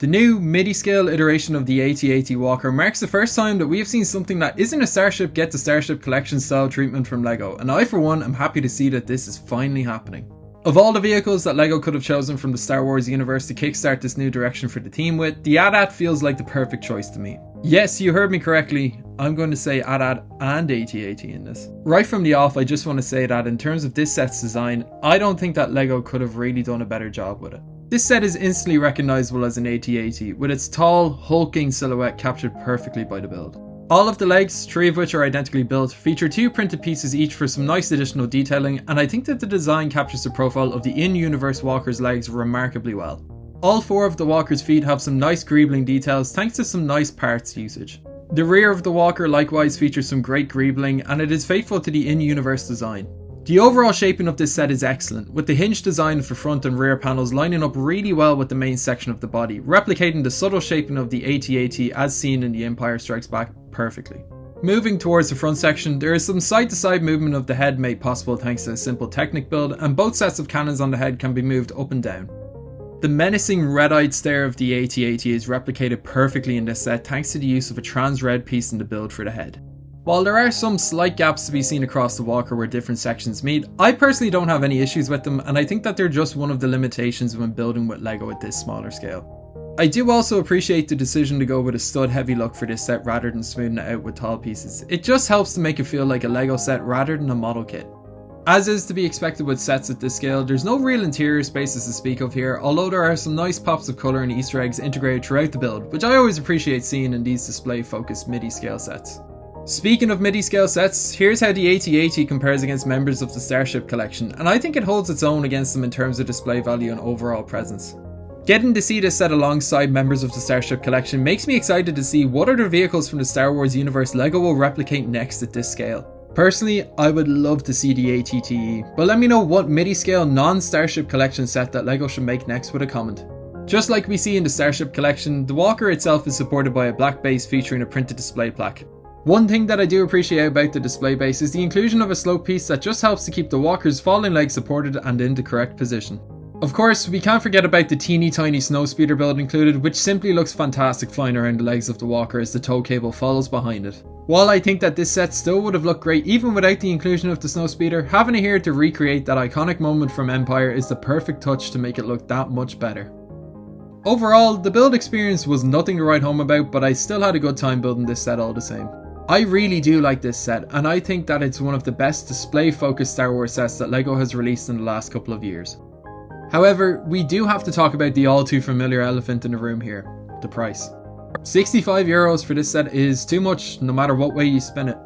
The new Midiscale iteration of the AT-AT Walker marks the first time that we have seen something that isn't a Starship Get the Starship Collection style treatment from LEGO, and I for one am happy to see that this is finally happening. Of all the vehicles that LEGO could have chosen from the Star Wars universe to kickstart this new direction for the theme with, the AT-AT feels like the perfect choice to me. Yes, you heard me correctly, I'm going to say AT-AT and AT-AT in this. Right from the off, I just want to say that in terms of this set's design, I don't think that LEGO could have really done a better job with it. This set is instantly recognisable as an AT-AT, with its tall, hulking silhouette captured perfectly by the build. All of the legs, 3 of which are identically built, feature 2 printed pieces each for some nice additional detailing, and I think that the design captures the profile of the in-universe Walker's legs remarkably well. All 4 of the Walker's feet have some nice greebling details thanks to some nice parts usage. The rear of the Walker likewise features some great greebling, and it is faithful to the in-universe design. The overall shaping of this set is excellent, with the hinge design of the front and rear panels lining up really well with the main section of the body, replicating the subtle shaping of the AT-AT as seen in The Empire Strikes Back perfectly. Moving towards the front section, there is some side-to-side movement of the head made possible thanks to a simple Technic build, and both sets of cannons on the head can be moved up and down. The menacing red-eyed stare of the AT-AT is replicated perfectly in this set thanks to the use of a trans-red piece in the build for the head. While there are some slight gaps to be seen across the Walker where different sections meet, I personally don't have any issues with them, and I think that they're just one of the limitations when building with LEGO at this smaller scale. I do also appreciate the decision to go with a stud heavy look for this set rather than smoothing it out with tall pieces. It just helps to make it feel like a LEGO set rather than a model kit. As is to be expected with sets at this scale, there's no real interior spaces to speak of here, although there are some nice pops of colour and Easter eggs integrated throughout the build, which I always appreciate seeing in these display focused MIDI scale sets. Speaking of MIDI scale sets, here's how the AT-AT compares against members of the Starship Collection, and I think it holds its own against them in terms of display value and overall presence. Getting to see this set alongside members of the Starship Collection makes me excited to see what other vehicles from the Star Wars universe LEGO will replicate next at this scale. Personally, I would love to see the AT-AT, but let me know what MIDI scale non-Starship Collection set that LEGO should make next with a comment. Just like we see in the Starship Collection, the Walker itself is supported by a black base featuring a printed display plaque. One thing that I do appreciate about the display base is the inclusion of a slope piece that just helps to keep the Walker's falling legs supported and in the correct position. Of course, we can't forget about the teeny tiny snowspeeder build included, which simply looks fantastic flying around the legs of the Walker as the tow cable follows behind it. While I think that this set still would have looked great even without the inclusion of the snowspeeder, having it here to recreate that iconic moment from Empire is the perfect touch to make it look that much better. Overall, the build experience was nothing to write home about, but I still had a good time building this set all the same. I really do like this set, and I think that it's one of the best display-focused Star Wars sets that LEGO has released in the last couple of years. However, we do have to talk about the all too familiar elephant in the room here, the price. €65 for this set is too much no matter what way you spin it.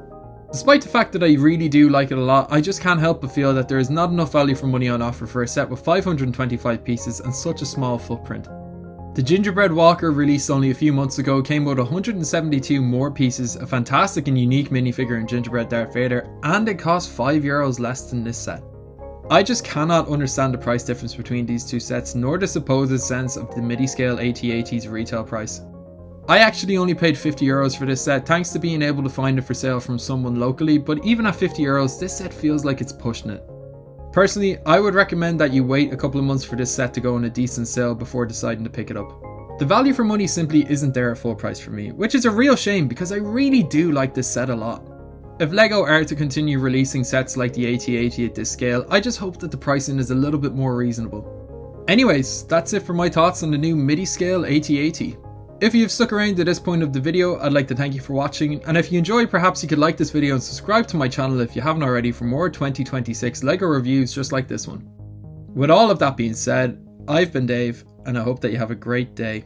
Despite the fact that I really do like it a lot, I just can't help but feel that there is not enough value for money on offer for a set with 525 pieces and such a small footprint. The Gingerbread Walker, released only a few months ago, came with 172 more pieces, a fantastic and unique minifigure in Gingerbread Darth Vader, and it cost €5 less than this set. I just cannot understand the price difference between these two sets, nor the supposed sense of the Midiscale AT-AT's retail price. I actually only paid €50 for this set thanks to being able to find it for sale from someone locally, but even at €50 this set feels like it's pushing it. Personally, I would recommend that you wait a couple of months for this set to go on a decent sale before deciding to pick it up. The value for money simply isn't there at full price for me, which is a real shame because I really do like this set a lot. If LEGO are to continue releasing sets like the AT-AT at this scale, I just hope that the pricing is a little bit more reasonable. Anyways, that's it for my thoughts on the new Midiscale AT-AT. If you've stuck around to this point of the video, I'd like to thank you for watching, and if you enjoyed, perhaps you could like this video and subscribe to my channel if you haven't already for more 2026 LEGO reviews just like this one. With all of that being said, I've been Dave, and I hope that you have a great day.